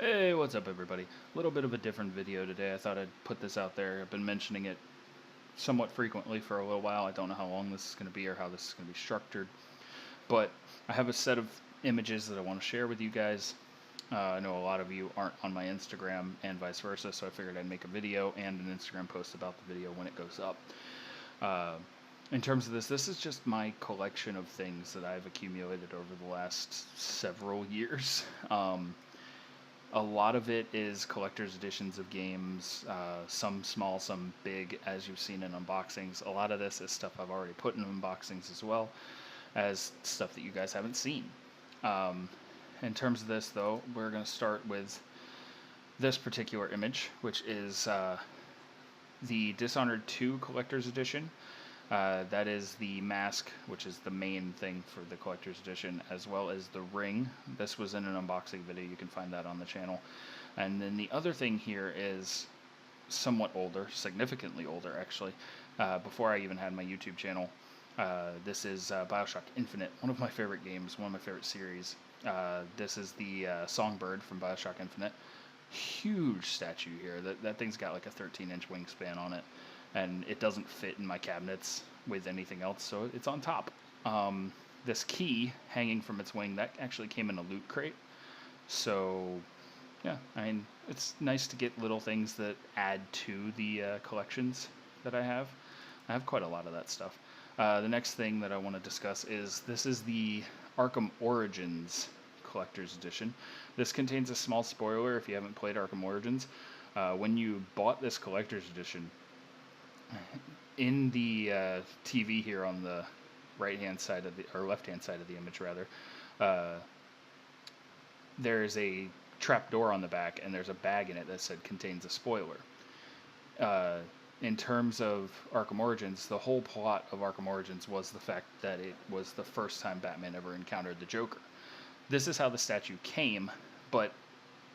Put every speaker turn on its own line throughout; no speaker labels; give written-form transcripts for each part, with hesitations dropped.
Hey, what's up everybody? A little bit of a different video today. I thought I'd put this out there. I've been mentioning it somewhat frequently for a little while. I don't know how long this is going to be or how this is going to be structured. But I have a set of images that I want to share with you guys. I know a lot of you aren't on my Instagram and vice versa, so I figured I'd make a video and an Instagram post about the video when it goes up. Uh, in terms of this is just my collection of things that I've accumulated over the last several years. A lot of it is collector's editions of games, some small, some big, as you've seen in unboxings. A lot of this is stuff I've already put in unboxings as well as stuff that you guys haven't seen. In terms of this, though, we're going to start with this particular image, which is the Dishonored 2 Collector's Edition. That is the mask, which is the main thing for the collector's edition, as well as the ring. This was in an unboxing video. You can find that on the channel. And then the other thing here is somewhat older, significantly older actually, before I even had my YouTube channel. This is BioShock Infinite, one of my favorite games, one of my favorite series. This is the Songbird from BioShock Infinite. Huge statue here. That thing's got like a 13-inch wingspan on it, and it doesn't fit in my cabinets with anything else, so it's on top. This key hanging from its wing, that actually came in a loot crate. So yeah, I mean, it's nice to get little things that add to the collections that I have. I have quite a lot of that stuff. The next thing that I want to discuss is this is the Arkham Origins Collector's Edition. This contains a small spoiler if you haven't played Arkham Origins. When you bought this Collector's Edition, in the TV here on the right-hand side of the, or left-hand side of the image rather, there's a trap door on the back, and there's a bag in it that said contains a spoiler. In terms of Arkham Origins, the whole plot of Arkham Origins was the fact that it was the first time Batman ever encountered the Joker. This is how the statue came, but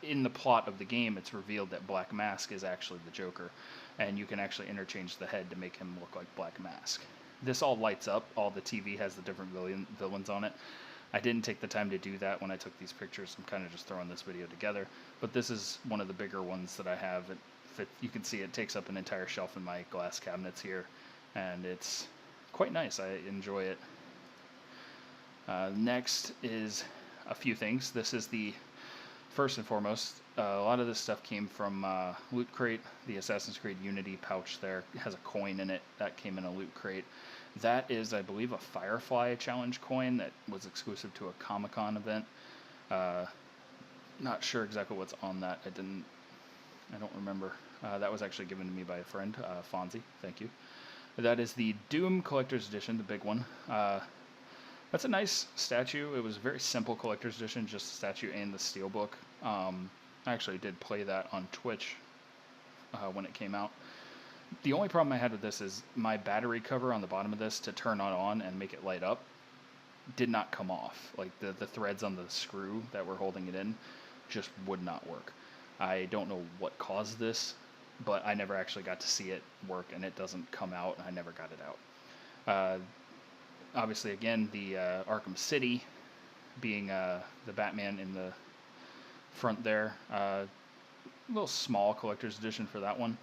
in the plot of the game, it's revealed that Black Mask is actually the Joker, and you can actually interchange the head to make him look like Black Mask. This all lights up. All the TV has the different villains on it. I didn't take the time to do that when I took these pictures. I'm kind of just throwing this video together, but this is one of the bigger ones that I have. You can see it takes up an entire shelf in my glass cabinets here, and it's quite nice. I enjoy it. Next is a few things. This is the first and foremost, a lot of this stuff came from Loot Crate. The Assassin's Creed Unity pouch there has a coin in it. That came in a Loot Crate. That is, I believe, a Firefly Challenge coin that was exclusive to a Comic-Con event. Not sure exactly what's on that. I don't remember. That was actually given to me by a friend, Fonzie. Thank you. That is the Doom Collector's Edition, the big one. That's a nice statue. It was a very simple collector's edition, just the statue and the steelbook. I actually did play that on Twitch when it came out. The only problem I had with this is my battery cover on the bottom of this to turn it on and make it light up did not come off. Like the threads on the screw that were holding it in just would not work. I don't know what caused this, but I never actually got to see it work, and it doesn't come out, and I never got it out. Obviously, again, the Arkham City being the Batman in the front there. A little small collector's edition for that one.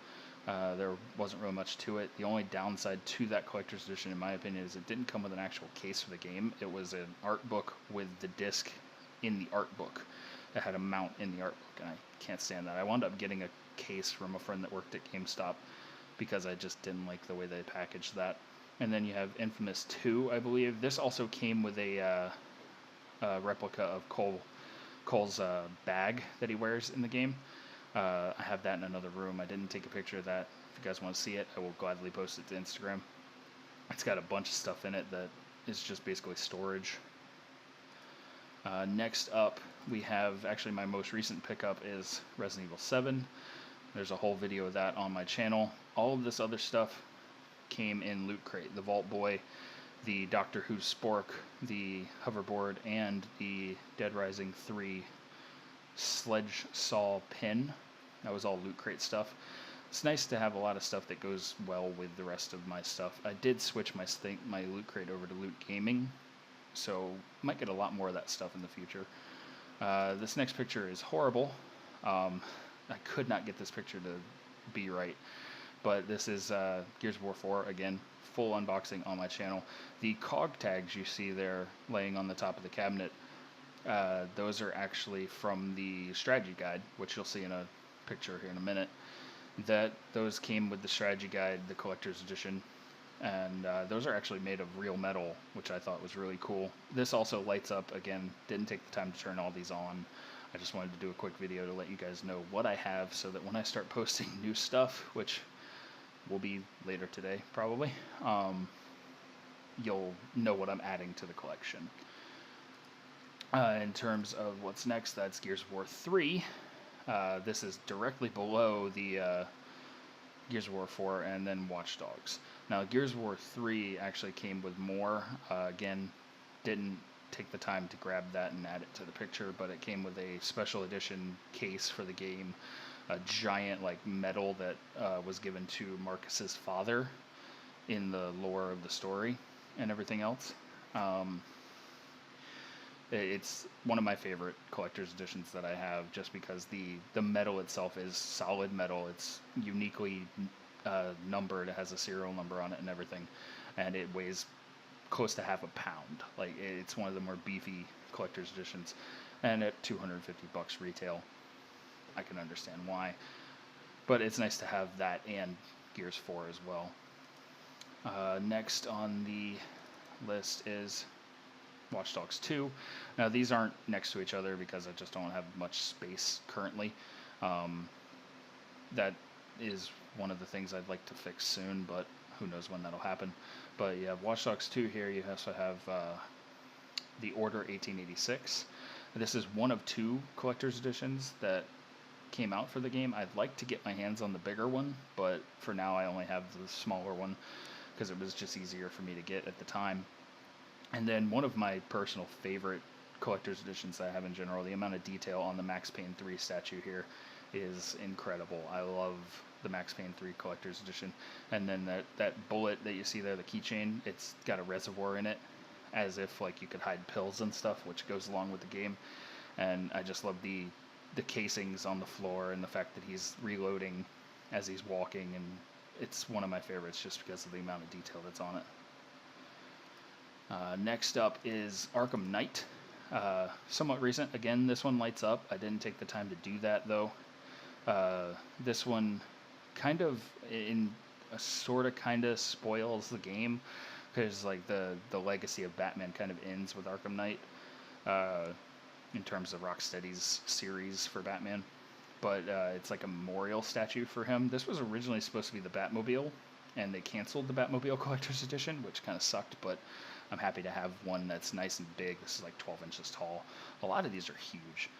There wasn't really much to it. The only downside to that collector's edition, in my opinion, is it didn't come with an actual case for the game. It was an art book with the disc in the art book. It had a mount in the art book, and I can't stand that. I wound up getting a case from a friend that worked at GameStop because I just didn't like the way they packaged that. And then you have Infamous 2, I believe. This also came with a replica of Cole's bag that he wears in the game. I have that in another room. I didn't take a picture of that. If you guys want to see it, I will gladly post it to Instagram. It's got a bunch of stuff in it that is just basically storage. Next up, we have, actually my most recent pickup is Resident Evil 7. There's a whole video of that on my channel. All of this other stuff came in Loot Crate. The Vault Boy, the Doctor Who Spork, the hoverboard, and the Dead Rising 3 sledge saw pin. That was all Loot Crate stuff. It's nice to have a lot of stuff that goes well with the rest of my stuff. I did switch my Loot Crate over to Loot Gaming, so might get a lot more of that stuff in the future. This next picture is horrible. I could not get this picture to be right, but this is Gears of War 4 again, full unboxing on my channel. The cog tags you see there laying on the top of the cabinet, those are actually from the strategy guide, which you'll see in a picture here in a minute. Those came with the strategy guide, the collector's edition, and those are actually made of real metal, which I thought was really cool. This also lights up. Again, didn't take the time to turn all these on. I just wanted to do a quick video to let you guys know what I have, so that when I start posting new stuff, which will be later today probably, you'll know what I'm adding to the collection. In terms of what's next, that's Gears of War 3. This is directly below the Gears of War 4 and then Watch Dogs. Now, Gears of War 3 actually came with more. Again, didn't take the time to grab that and add it to the picture, but it came with a special edition case for the game, a giant like medal that was given to Marcus's father in the lore of the story and everything else. It's one of my favorite collector's editions that I have, just because the metal itself is solid metal. It's uniquely numbered. It has a serial number on it and everything, and it weighs close to half a pound. Like, it's one of the more beefy collector's editions, and at $250 retail, I can understand why. But it's nice to have that and Gears 4 as well. Next on the list is Watch Dogs 2. Now, these aren't next to each other because I just don't have much space currently. That is one of the things I'd like to fix soon, but who knows when that'll happen. But you have Watch Dogs 2 here. You also have the Order 1886. This is one of two collector's editions that came out for the game. I'd like to get my hands on the bigger one, but for now I only have the smaller one because it was just easier for me to get at the time. And then one of my personal favorite collector's editions that I have in general, the amount of detail on the Max Payne 3 statue here is incredible. I love the Max Payne 3 collector's edition. And then that bullet that you see there, the keychain, it's got a reservoir in it, as if like you could hide pills and stuff, which goes along with the game. And I just love the casings on the floor and the fact that he's reloading as he's walking, and it's one of my favorites just because of the amount of detail that's on it. Next up is Arkham Knight. Somewhat recent. Again, this one lights up. I didn't take the time to do that though. This one kind of spoils the game, because like the legacy of Batman kind of ends with Arkham Knight in terms of Rocksteady's series for Batman. But it's like a memorial statue for him. This was originally supposed to be the Batmobile, and they canceled the Batmobile Collector's Edition, which kind of sucked, but I'm happy to have one that's nice and big. This is like 12 inches tall. A lot of these are huge.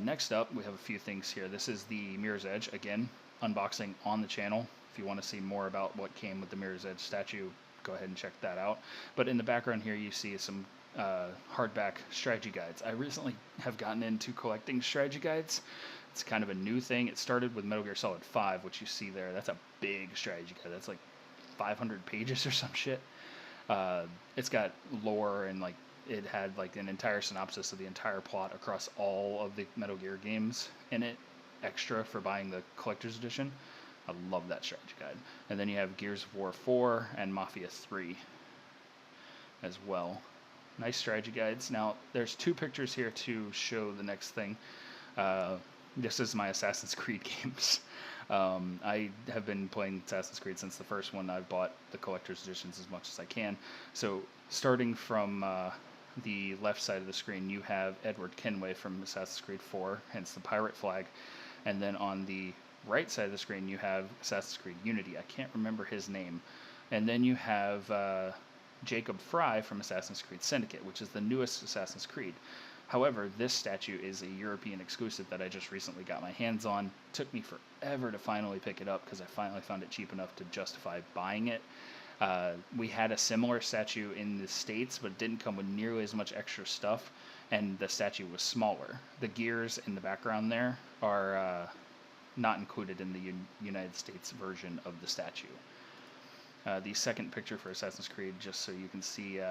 Next up, we have a few things here. This is the Mirror's Edge. Again, unboxing on the channel. If you want to see more about what came with the Mirror's Edge statue, go ahead and check that out. But in the background here, you see some hardback strategy guides. I recently have gotten into collecting strategy guides. It's kind of a new thing. It started with Metal Gear Solid 5, which you see there. That's a big strategy guide. That's like 500 pages or some shit. It's got lore, and like it had like an entire synopsis of the entire plot across all of the Metal Gear games in it, extra for buying the collector's edition. I love that strategy guide. And then you have Gears of War 4 and Mafia 3 as well. Nice strategy guides. Now, there's two pictures here to show the next thing. This is my Assassin's Creed games. I have been playing Assassin's Creed since the first one. I've bought the collector's editions as much as I can. So starting from the left side of the screen, you have Edward Kenway from Assassin's Creed 4, hence the pirate flag. And then on the right side of the screen, you have Assassin's Creed Unity. I can't remember his name. And then you have Jacob Fry from Assassin's Creed Syndicate, which is the newest Assassin's Creed. However, this statue is a European exclusive that I just recently got my hands on. It took me forever to finally pick it up because I finally found it cheap enough to justify buying it. We had a similar statue in the States, but it didn't come with nearly as much extra stuff, and the statue was smaller. The gears in the background there are not included in the United States version of the statue. The second picture for Assassin's Creed, just so you can see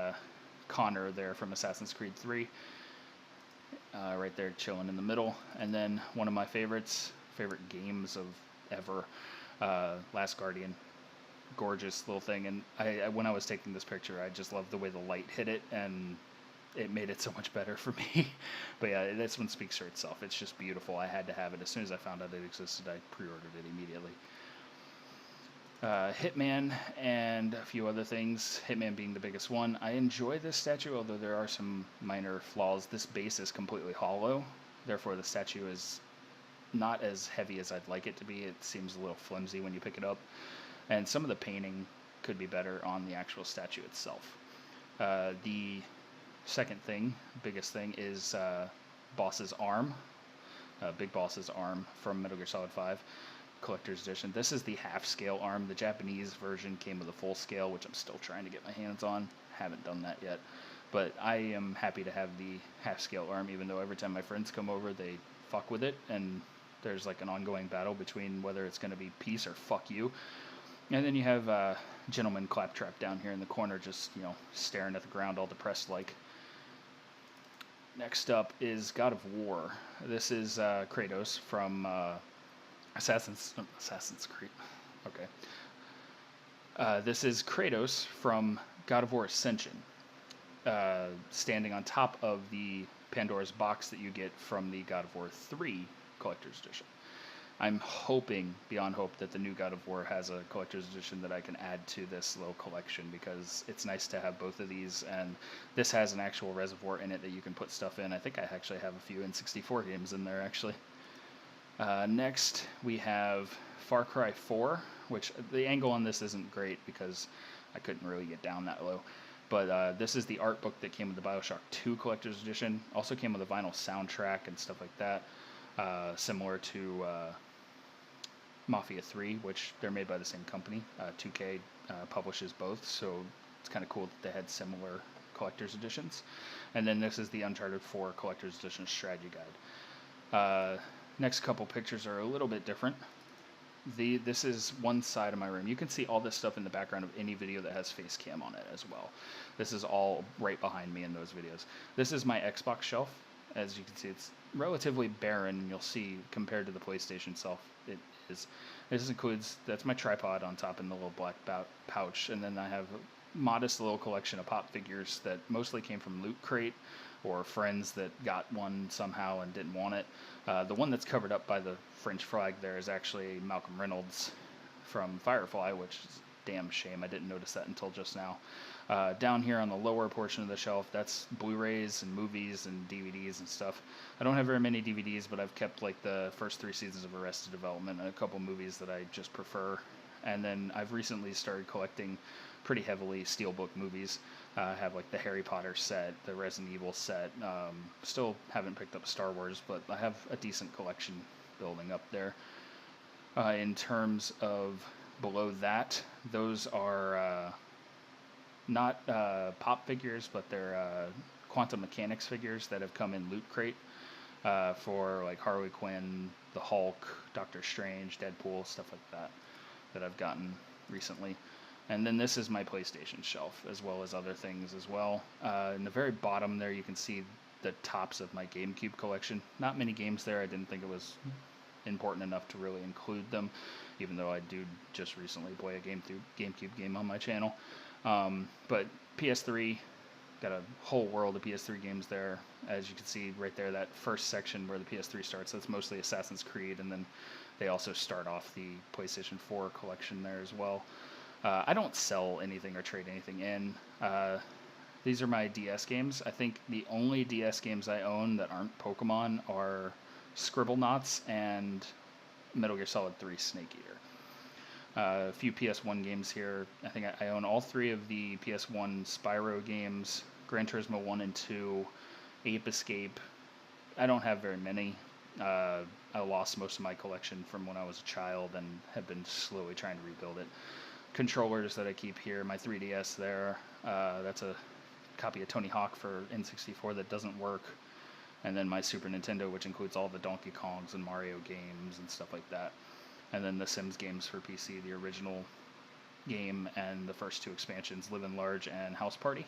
Connor there from Assassin's Creed 3. right there chilling in the middle. And then one of my favorite games of ever, Last Guardian. Gorgeous little thing. And when I was taking this picture, I just loved the way the light hit it, and it made it so much better for me. But yeah, this one speaks for itself. It's just beautiful. I had to have it. As soon as I found out it existed, I pre-ordered it immediately. Hitman and a few other things, Hitman being the biggest one. I enjoy this statue, although there are some minor flaws. This base is completely hollow, therefore the statue is not as heavy as I'd like it to be. It seems a little flimsy when you pick it up, and some of the painting could be better on the actual statue itself. The second thing, biggest thing, is Boss's arm, Big Boss's arm from Metal Gear Solid 5. Collector's edition. This is the half-scale arm. The Japanese version came with a full scale, which I'm still trying to get my hands on. Haven't done that yet. But I am happy to have the half-scale arm, even though every time my friends come over, they fuck with it, and there's like an ongoing battle between whether it's going to be peace or fuck you. And then you have Gentleman Claptrap down here in the corner, just, staring at the ground all depressed like. Next up is God of War. This is Kratos from Assassin's Creed. Okay. This is Kratos from God of War Ascension, standing on top of the Pandora's box that you get from the God of War 3 Collector's Edition. I'm hoping, beyond hope, that the new God of War has a Collector's Edition that I can add to this little collection, because it's nice to have both of these, and this has an actual reservoir in it that you can put stuff in. I think I actually have a few N64 games in there, actually. Next, we have Far Cry 4, which the angle on this isn't great because I couldn't really get down that low. But this is the art book that came with the BioShock 2 Collector's Edition. Also came with a vinyl soundtrack and stuff like that, similar to Mafia 3, which they're made by the same company. 2K publishes both, so it's kind of cool that they had similar Collector's Editions. And then this is the Uncharted 4 Collector's Edition Strategy Guide. Next couple pictures are a little bit different. This is one side of my room. You can see all this stuff in the background of any video that has face cam on it as well. This is all right behind me in those videos. This is my Xbox shelf. As you can see, it's relatively barren. You'll see compared to the PlayStation shelf, it is. This includes, that's my tripod on top in the little black pouch, and then I have a modest little collection of pop figures that mostly came from Loot Crate, or friends that got one somehow and didn't want it. The one that's covered up by the French flag there is actually Malcolm Reynolds from Firefly, which is a damn shame. I didn't notice that until just now. Down here on the lower portion of the shelf, that's Blu-rays and movies and DVDs and stuff. I don't have very many DVDs, but I've kept like the first 3 seasons of Arrested Development and a couple movies that I just prefer. And then I've recently started collecting pretty heavily Steelbook movies. I have like the Harry Potter set, the Resident Evil set. Still haven't picked up Star Wars, but I have a decent collection building up there. In terms of below that, those are not pop figures, but they're quantum mechanics figures that have come in Loot Crate for like Harley Quinn, the Hulk, Doctor Strange, Deadpool, stuff like that I've gotten recently. And then this is my PlayStation shelf, as well as other things as well. In the very bottom there, you can see the tops of my GameCube collection. Not many games there. I didn't think it was important enough to really include them, even though I do just recently play a GameCube game on my channel. But PS3, got a whole world of PS3 games there. As you can see right there, that first section where the PS3 starts, that's mostly Assassin's Creed, and then they also start off the PlayStation 4 collection there as well. I don't sell anything or trade anything in. These are my DS games. I think the only DS games I own that aren't Pokemon are Scribblenauts and Metal Gear Solid 3 Snake Eater. A few PS1 games here. I think I own all 3 of the PS1 Spyro games, Gran Turismo 1 and 2, Ape Escape. I don't have very many. I lost most of my collection from when I was a child and have been slowly trying to rebuild it. Controllers that I keep here, my 3DS there. That's a copy of Tony Hawk for N64 that doesn't work. And then my Super Nintendo, which includes all the Donkey Kongs and Mario games and stuff like that. And then the Sims games for PC, the original game and the first 2 expansions, Live and Large and House Party.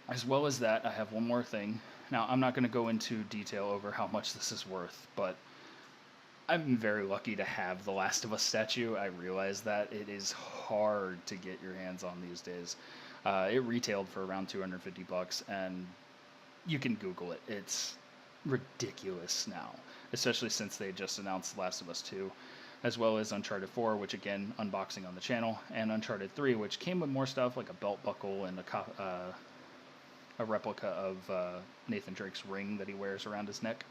As well as that, I have one more thing. Now, I'm not going to go into detail over how much this is worth, but I'm very lucky to have the Last of Us statue. I realize that it is hard to get your hands on these days. It retailed for around 250 bucks, and you can Google it. It's ridiculous now, especially since they just announced Last of Us 2, as well as Uncharted 4, which again, unboxing on the channel, and Uncharted 3, which came with more stuff like a belt buckle and a replica of Nathan Drake's ring that he wears around his neck,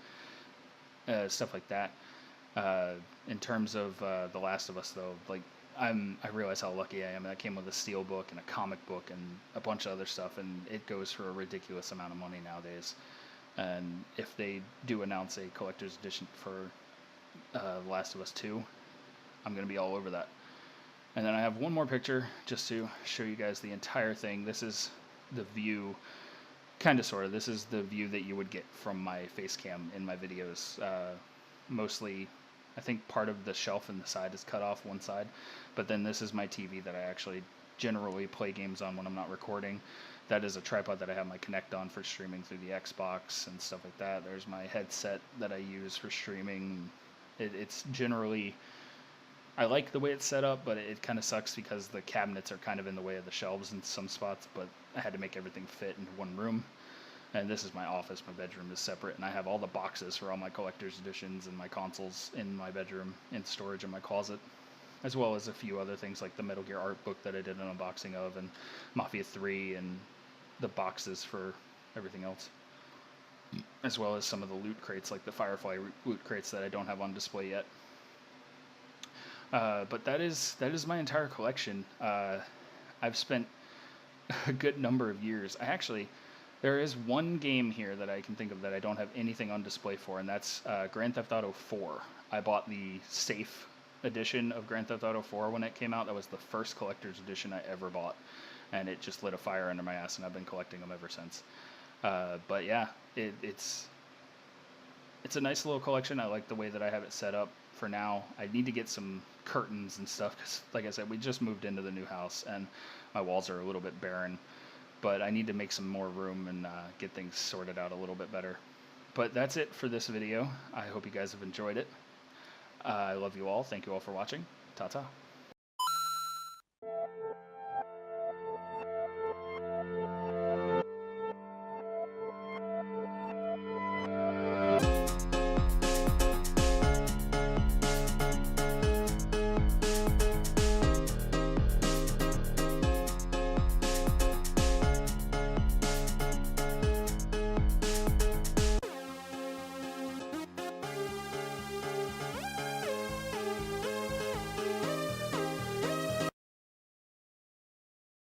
stuff like that. In terms of The Last of Us, though, like I realize how lucky I am. That came with a steel book and a comic book and a bunch of other stuff, and it goes for a ridiculous amount of money nowadays. And if they do announce a collector's edition for The Last of Us 2, I'm gonna be all over that. And then I have one more picture just to show you guys the entire thing. This is the view, kind of sort of. This is the view that you would get from my face cam in my videos. Mostly, I think part of the shelf in the side is cut off one side, but then this is my TV that I actually generally play games on when I'm not recording. That is a tripod that I have my Kinect on for streaming through the Xbox and stuff like that. There's my headset that I use for streaming. It's generally, I like the way it's set up, but it kind of sucks because the cabinets are kind of in the way of the shelves in some spots, but I had to make everything fit into one room. And this is my office. My bedroom is separate, and I have all the boxes for all my collector's editions and my consoles in my bedroom in storage in my closet, as well as a few other things like the Metal Gear art book that I did an unboxing of, and Mafia 3, and the boxes for everything else, as well as some of the loot crates like the Firefly loot crates that I don't have on display yet. But that is my entire collection. I've spent a good number of years. There is one game here that I can think of that I don't have anything on display for, and that's Grand Theft Auto 4. I bought the safe edition of Grand Theft Auto 4 when it came out. That was the first collector's edition I ever bought, and it just lit a fire under my ass, and I've been collecting them ever since. But yeah, it's a nice little collection. I like the way that I have it set up for now. I need to get some curtains and stuff because, like I said, we just moved into the new house, and my walls are a little bit barren. But I need to make some more room and get things sorted out a little bit better. But that's it for this video. I hope you guys have enjoyed it. I love you all. Thank you all for watching. Ta-ta.